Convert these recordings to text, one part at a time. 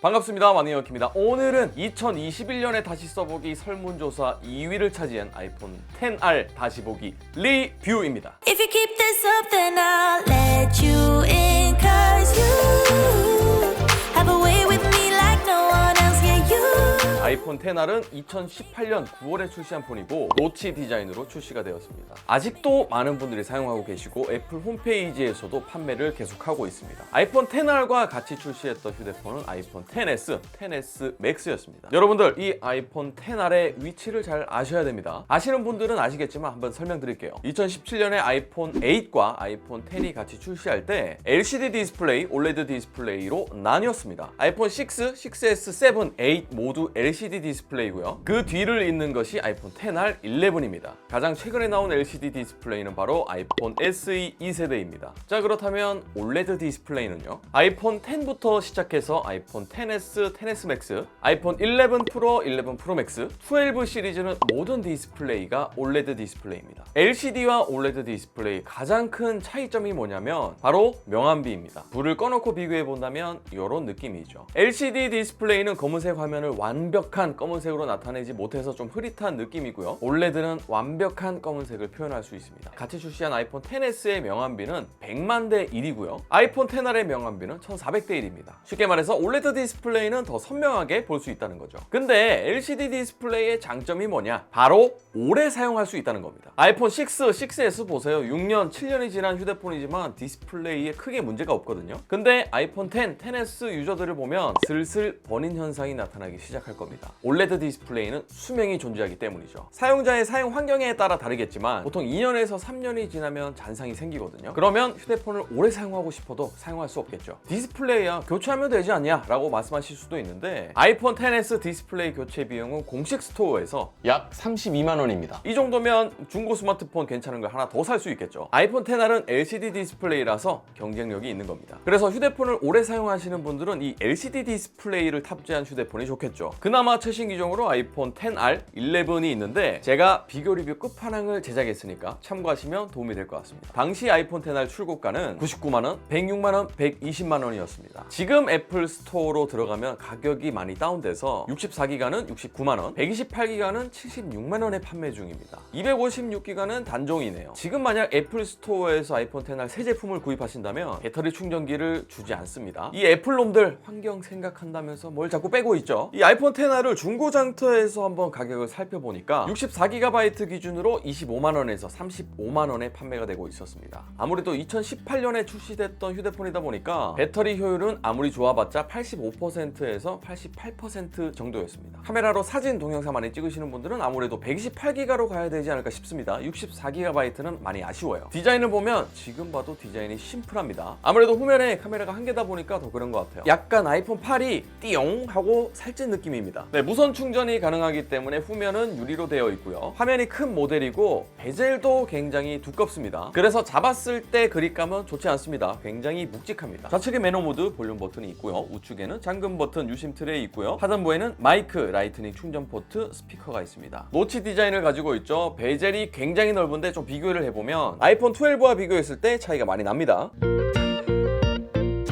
반갑습니다. 마니어키입니다. 오늘은 2021년에 다시 써보기 설문조사 2위를 차지한 아이폰 XR 다시 보기 리뷰입니다. If you keep this up, then I'll let you in. 'Cause you have a way with me like no one else. Yeah, you. 아이폰 XR은 2018년 9월에 출시한 폰이고 노치 디자인으로 출시가 되었습니다. 아직도 많은 분들이 사용하고 계시고 애플 홈페이지에서도 판매를 계속하고 있습니다. 아이폰 XR과 같이 출시했던 휴대폰은 아이폰 XS, XS 맥스였습니다. 여러분들 이 아이폰 XR의 위치를 잘 아셔야 됩니다. 아시는 분들은 아시겠지만 한번 설명드릴게요. 2017년에 아이폰 8과 아이폰 X이 같이 출시할 때 LCD 디스플레이, OLED 디스플레이로 나뉘었습니다. 아이폰 6, 6S, 7, 8 모두 LCD 디스플레이고요. 그 뒤를 잇는 것이 아이폰 XR 11입니다. 가장 최근에 나온 LCD 디스플레이는 바로 아이폰 SE 2세대입니다. 자, 그렇다면 OLED 디스플레이는요? 아이폰 X부터 시작해서 아이폰 XS, XS 맥스, 아이폰 11 프로, 11 프로 맥스, 12 시리즈는 모든 디스플레이가 OLED 디스플레이입니다. LCD와 OLED 디스플레이 가장 큰 차이점이 뭐냐면 바로 명암비입니다. 불을 꺼놓고 비교해 본다면 이런 느낌이죠. LCD 디스플레이는 검은색 화면을 완벽한 검은색으로 나타내지 못해서 좀 흐릿한 느낌이고요. OLED는 완벽한 검은색을 표현할 수 있습니다. 같이 출시한 아이폰 XS의 명암비는 100만 대 1이고요. 아이폰 XR의 명암비는 1400대 1입니다. 쉽게 말해서 OLED 디스플레이는 더 선명하게 볼 수 있다는 거죠. 근데 LCD 디스플레이의 장점이 뭐냐? 바로 오래 사용할 수 있다는 겁니다. 아이폰 6, 6S 보세요. 6년, 7년이 지난 휴대폰이지만 디스플레이에 크게 문제가 없거든요. 근데 아이폰 X, XS 유저들을 보면 슬슬 버닝 현상이 나타나기 시작할 겁니다. OLED 디스플레이는 수명이 존재하기 때문이죠. 사용자의 사용 환경에 따라 다르겠지만 보통 2년에서 3년이 지나면 잔상이 생기거든요. 그러면 휴대폰을 오래 사용하고 싶어도 사용할 수 없겠죠. 디스플레이야 교체하면 되지 않냐? 라고 말씀하실 수도 있는데 아이폰 XS 디스플레이 교체 비용은 공식 스토어에서 약 32만 원입니다. 이 정도면 중고 스마트폰 괜찮은 걸 하나 더 살 수 있겠죠. 아이폰 XR은 LCD 디스플레이라서 경쟁력이 있는 겁니다. 그래서 휴대폰을 오래 사용하시는 분들은 이 LCD 디스플레이를 탑재한 휴대폰이 좋겠죠. 그나마 최신 기종으로 아이폰 XR 11이 있는데 제가 비교 리뷰 끝판왕을 제작했으니까 참고하시면 도움이 될 것 같습니다. 당시 아이폰 XR 출고가는 99만 원, 106만 원, 120만 원이었습니다. 지금 애플 스토어로 들어가면 가격이 많이 다운돼서 64기가는 69만 원, 128기가는 76만 원에 판매 중입니다. 256기가는 단종이네요. 지금 만약 애플 스토어에서 아이폰 XR 새 제품을 구입하신다면 배터리 충전기를 주지 않습니다. 이 애플놈들 환경 생각한다면서 뭘 자꾸 빼고 있죠. 이 아이폰 XR을 중고장터에서 한번 가격을 살펴보니까 64GB 기준으로 25만 원에서 35만 원에 판매가 되고 있었습니다. 아무래도 2018년에 출시됐던 휴대폰이다 보니까 배터리 효율은 아무리 좋아봤자 85%에서 88% 정도였습니다. 카메라로 사진, 동영상 많이 찍으시는 분들은 아무래도 128기가로 가야 되지 않을까 싶습니다. 64GB는 많이 아쉬워요. 디자인을 보면 지금 봐도 디자인이 심플합니다. 아무래도 후면에 카메라가 한 개다 보니까 더 그런 것 같아요. 약간 아이폰 8이 띠용 하고 살찐 느낌입니다. 네, 무선 충전이 가능하기 때문에 후면은 유리로 되어 있고요. 화면이 큰 모델이고 베젤도 굉장히 두껍습니다. 그래서 잡았을 때 그립감은 좋지 않습니다. 굉장히 묵직합니다. 좌측에 매너 모드 볼륨 버튼이 있고요. 우측에는 잠금 버튼 유심 트레이 있고요. 하단부에는 마이크, 라이트닝 충전 포트, 스피커가 있습니다. 노치 디자인을 가지고 있죠. 베젤이 굉장히 넓은데 좀 비교를 해보면 아이폰 12와 비교했을 때 차이가 많이 납니다.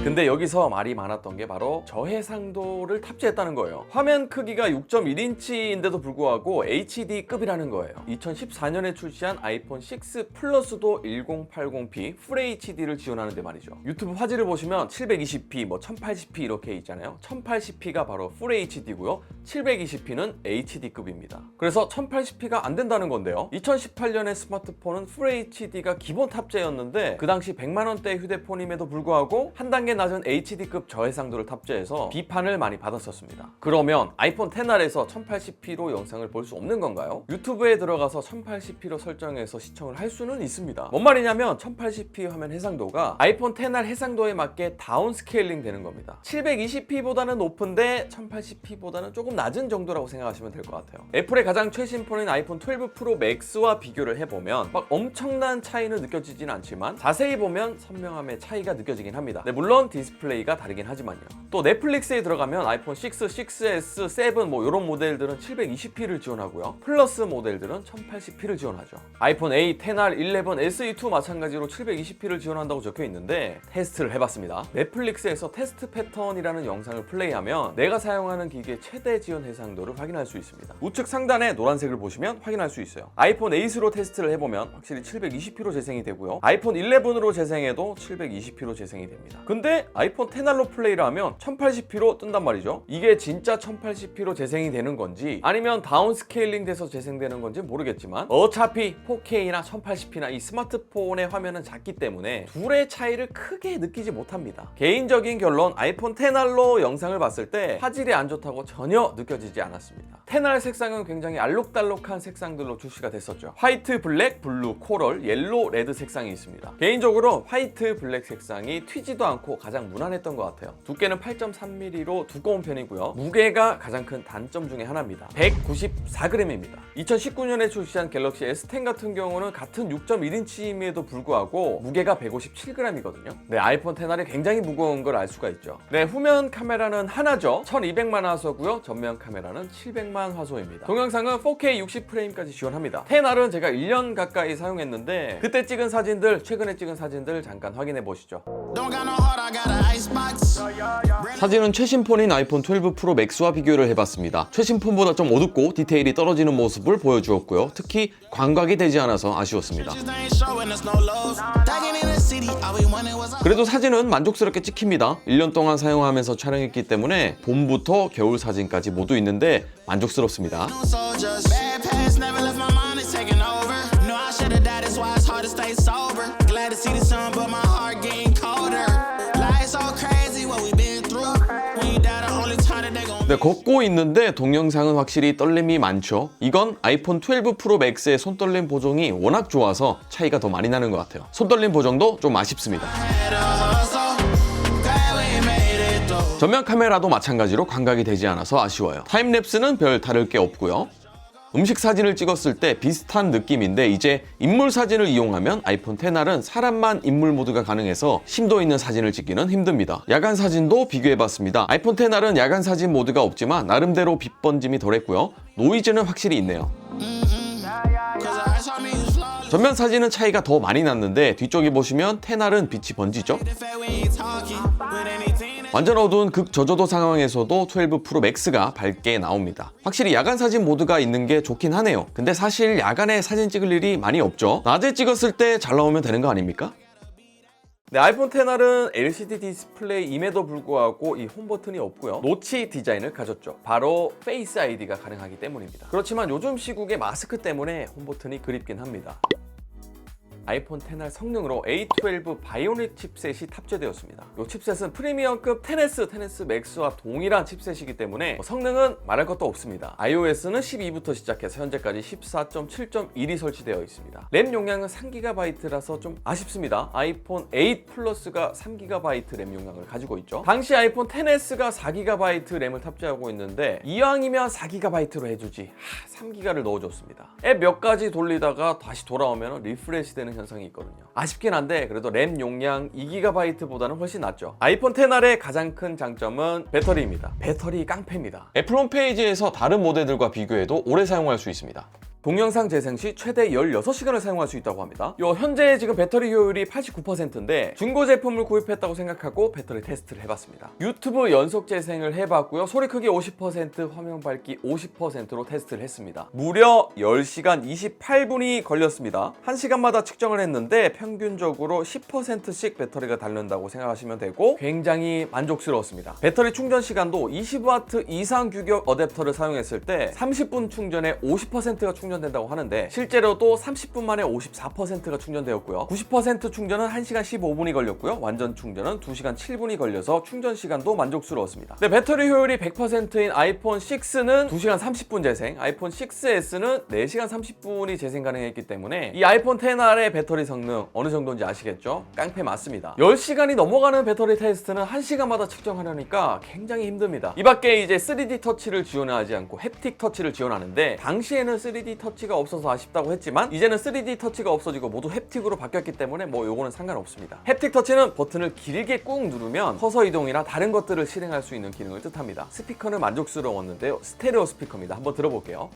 근데 여기서 말이 많았던 게 바로 저해상도를 탑재했다는 거예요. 화면 크기가 6.1인치인데도 불구하고 HD급이라는 거예요. 2014년에 출시한 아이폰 6 플러스도 1080p FHD를 지원하는데 말이죠. 유튜브 화질을 보시면 720p, 1080p 이렇게 있잖아요. 1080p가 바로 FHD고요. 720p는 HD급입니다. 그래서 1080p가 안 된다는 건데요. 2018년의 스마트폰은 FHD가 기본 탑재였는데 그 당시 100만 원대 휴대폰임에도 불구하고 한 단계 낮은 HD급 저해상도를 탑재해서 비판을 많이 받았었습니다. 그러면 아이폰 XR에서 1080p로 영상을 볼 수 없는 건가요? 유튜브에 들어가서 1080p로 설정해서 시청을 할 수는 있습니다. 뭔 말이냐면 1080p 화면 해상도가 아이폰 XR 해상도에 맞게 다운 스케일링 되는 겁니다. 720p보다는 높은데 1080p보다는 조금 낮은 정도라고 생각하시면 될 것 같아요. 애플의 가장 최신 폰인 아이폰 12 프로 맥스와 비교를 해보면 막 엄청난 차이는 느껴지진 않지만 자세히 보면 선명함의 차이가 느껴지긴 합니다. 네, 물론 물론 디스플레이가 다르긴 하지만요. 또 넷플릭스에 들어가면 아이폰 6, 6S, 7 뭐 이런 모델들은 720p를 지원하고요. 플러스 모델들은 1080p를 지원하죠. 아이폰 8, 10R, 11, SE2 마찬가지로 720p를 지원한다고 적혀 있는데 테스트를 해봤습니다. 넷플릭스에서 테스트 패턴이라는 영상을 플레이하면 내가 사용하는 기기의 최대 지원 해상도를 확인할 수 있습니다. 우측 상단에 노란색을 보시면 확인할 수 있어요. 아이폰 8으로 테스트를 해보면 확실히 720p로 재생이 되고요. 아이폰 11으로 재생해도 720p로 재생이 됩니다. 근데 아이폰 10R로 플레이를 하면 1080p로 뜬단 말이죠. 이게 진짜 1080p로 재생이 되는 건지 아니면 다운스케일링 돼서 재생되는 건지 모르겠지만 어차피 4K나 1080p나 이 스마트폰의 화면은 작기 때문에 둘의 차이를 크게 느끼지 못합니다. 개인적인 결론, 아이폰 10R로 영상을 봤을 때 화질이 안 좋다고 전혀 느껴지지 않았습니다. 10R 색상은 굉장히 알록달록한 색상들로 출시가 됐었죠. 화이트, 블랙, 블루, 코럴, 옐로, 레드 색상이 있습니다. 개인적으로 화이트, 블랙 색상이 튀지도 않고 가장 무난했던 것 같아요. 두께는 8.3mm로 두꺼운 편이고요. 무게가 가장 큰 단점 중에 하나입니다. 194g입니다. 2019년에 출시한 갤럭시 S10 같은 경우는 같은 6.1인치임에도 불구하고 무게가 157g이거든요. 네, 아이폰 10R이 굉장히 무거운 걸 알 수가 있죠. 네, 후면 카메라는 하나죠. 1200만 화소고요. 전면 카메라는 700만 화소입니다. 동영상은 4K 60프레임까지 지원합니다. 10R은 제가 1년 가까이 사용했는데 그때 찍은 사진들, 최근에 찍은 사진들 잠깐 확인해 보시죠. 사진은 최신 폰인 아이폰 12 프로 맥스와 비교를 해봤습니다. 최신 폰보다 좀 어둡고 디테일이 떨어지는 모습을 보여주었고요. 특히 광각이 되지 않아서 아쉬웠습니다. 그래도 사진은 만족스럽게 찍힙니다. 1년 동안 사용하면서 촬영했기 때문에 봄부터 겨울 사진까지 모두 있는데 만족스럽습니다. 네, 걷고 있는데 동영상은 확실히 떨림이 많죠. 이건 아이폰 12 프로 맥스의 손떨림 보정이 워낙 좋아서 차이가 더 많이 나는 것 같아요. 손떨림 보정도 좀 아쉽습니다. 전면 카메라도 마찬가지로 광각이 되지 않아서 아쉬워요. 타임랩스는 별 다를 게 없고요. 음식 사진을 찍었을 때 비슷한 느낌인데 이제 인물 사진을 이용하면 아이폰 10R은 사람만 인물 모드가 가능해서 심도 있는 사진을 찍기는 힘듭니다. 야간 사진도 비교해봤습니다. 아이폰 10R은 야간 사진 모드가 없지만 나름대로 빛 번짐이 덜했고요. 노이즈는 확실히 있네요. 전면 사진은 차이가 더 많이 났는데 뒤쪽에 보시면 10R은 빛이 번지죠. 완전 어두운 극저조도 상황에서도 12 프로 맥스가 밝게 나옵니다. 확실히 야간 사진 모드가 있는 게 좋긴 하네요. 근데 사실 야간에 사진 찍을 일이 많이 없죠. 낮에 찍었을 때 잘 나오면 되는 거 아닙니까? 네, 아이폰 10R은 LCD 디스플레이임에도 불구하고 이 홈 버튼이 없고요. 노치 디자인을 가졌죠. 바로 페이스 아이디가 가능하기 때문입니다. 그렇지만 요즘 시국의 마스크 때문에 홈 버튼이 그립긴 합니다. 아이폰 10R 성능으로 A12 바이오닉 칩셋이 탑재되었습니다. 이 칩셋은 프리미엄급 10S, 10S 맥스와 동일한 칩셋이기 때문에 성능은 말할 것도 없습니다. iOS는 12부터 시작해서 현재까지 14.7.1이 설치되어 있습니다. 램 용량은 3GB라서 좀 아쉽습니다. 아이폰 8 플러스가 3GB 램 용량을 가지고 있죠. 당시 아이폰 10S가 4GB 램을 탑재하고 있는데 이왕이면 4GB로 해주지 3GB를 넣어줬습니다. 앱 몇 가지 돌리다가 다시 돌아오면 리프레시 되는 현상이 있거든요. 아쉽긴 한데 그래도 램 용량 2GB보다는 훨씬 낫죠. 아이폰 10R의 가장 큰 장점은 배터리입니다. 배터리 깡패입니다. 애플 홈페이지에서 다른 모델들과 비교해도 오래 사용할 수 있습니다. 동영상 재생 시 최대 16시간을 사용할 수 있다고 합니다. 현재 지금 배터리 효율이 89%인데 중고 제품을 구입했다고 생각하고 배터리 테스트를 해봤습니다. 유튜브 연속 재생을 해봤고요. 소리 크기 50%, 화면 밝기 50%로 테스트를 했습니다. 무려 10시간 28분이 걸렸습니다. 1시간마다 측정을 했는데 평균적으로 10%씩 배터리가 닳는다고 생각하시면 되고 굉장히 만족스러웠습니다. 배터리 충전 시간도 20W 이상 규격 어댑터를 사용했을 때 30분 충전에 50%가 충전된다고 하는데 실제로도 30분 만에 54%가 충전되었고요. 90% 충전은 1시간 15분이 걸렸고요. 완전 충전은 2시간 7분이 걸려서 충전 시간도 만족스러웠습니다. 네, 배터리 효율이 100%인 아이폰 6는 2시간 30분 재생, 아이폰 6S는 4시간 30분이 재생 가능했기 때문에 이 아이폰 10R의 배터리 성능 어느 정도인지 아시겠죠? 깡패 맞습니다. 10시간이 넘어가는 배터리 테스트는 1시간마다 측정하려니까 굉장히 힘듭니다. 이 밖에 이제 3D 터치를 지원하지 않고 햅틱 터치를 지원하는데 당시에는 3D 2D 터치가 없어서 아쉽다고 했지만 이제는 3D 터치가 없어지고 모두 햅틱으로 바뀌었기 때문에 뭐 요거는 상관없습니다. 햅틱 터치는 버튼을 길게 꾹 누르면 커서 이동이나 다른 것들을 실행할 수 있는 기능을 뜻합니다. 스피커는 만족스러웠는데요. 스테레오 스피커입니다. 한번 들어볼게요.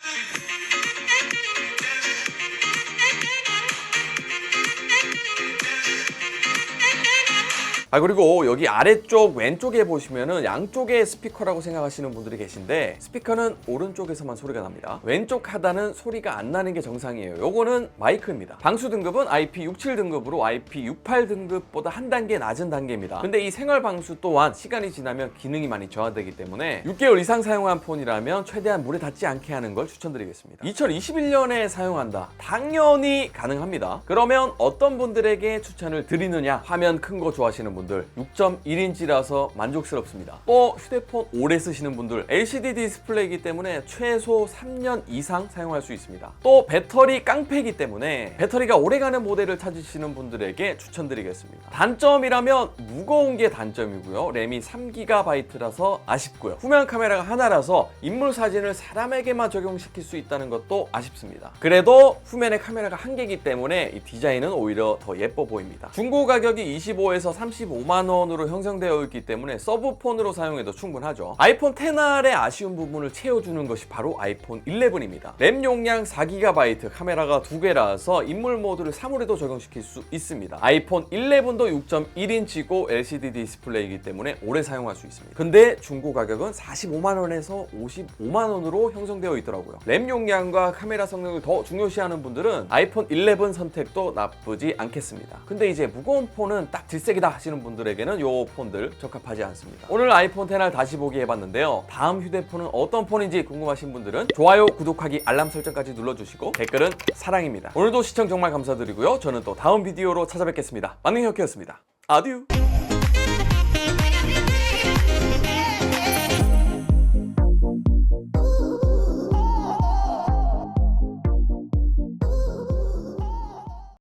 그리고 여기 아래쪽 왼쪽에 보시면은 양쪽에 스피커라고 생각하시는 분들이 계신데 스피커는 오른쪽에서만 소리가 납니다. 왼쪽 하단은 소리가 안 나는 게 정상이에요. 요거는 마이크입니다. 방수 등급은 IP67 등급으로 IP68 등급보다 한 단계 낮은 단계입니다. 근데 이 생활 방수 또한 시간이 지나면 기능이 많이 저하되기 때문에 6개월 이상 사용한 폰이라면 최대한 물에 닿지 않게 하는 걸 추천드리겠습니다. 2021년에 사용한다. 당연히 가능합니다. 그러면 어떤 분들에게 추천을 드리느냐? 화면 큰 거 좋아하시는 분들 6.1인치라서 만족스럽습니다. 또 휴대폰 오래 쓰시는 분들 LCD 디스플레이이기 때문에 최소 3년 이상 사용할 수 있습니다. 또 배터리 깡패이기 때문에 배터리가 오래가는 모델을 찾으시는 분들에게 추천드리겠습니다. 단점이라면 무거운 게 단점이고요. 램이 3GB라서 아쉽고요. 후면 카메라가 하나라서 인물 사진을 사람에게만 적용시킬 수 있다는 것도 아쉽습니다. 그래도 후면에 카메라가 한 개이기 때문에 이 디자인은 오히려 더 예뻐 보입니다. 중고 가격이 25에서 35만 원으로 형성되어 있기 때문에 서브폰으로 사용해도 충분하죠. 아이폰 XR의 아쉬운 부분을 채워주는 것이 바로 아이폰 11입니다. 램 용량 4GB, 카메라가 2개라서 인물 모드를 사물에도 적용시킬 수 있습니다. 아이폰 11도 6.1인치고 LCD 디스플레이이기 때문에 오래 사용할 수 있습니다. 근데 중고 가격은 45만 원에서 55만 원으로 형성되어 있더라고요. 램 용량과 카메라 성능을 더 중요시하는 분들은 아이폰 11 선택도 나쁘지 않겠습니다. 근데 이제 무거운 폰은 딱 질색이다 하시는 분들에게는 요 폰들 적합하지 않습니다. 오늘 아이폰 XR 다시 보기 해봤는데요. 다음 휴대폰은 어떤 폰인지 궁금하신 분들은 좋아요, 구독하기, 알람 설정까지 눌러주시고 댓글은 사랑입니다. 오늘도 시청 정말 감사드리고요. 저는 또 다음 비디오로 찾아뵙겠습니다. 만능혁이었습니다. 아듀!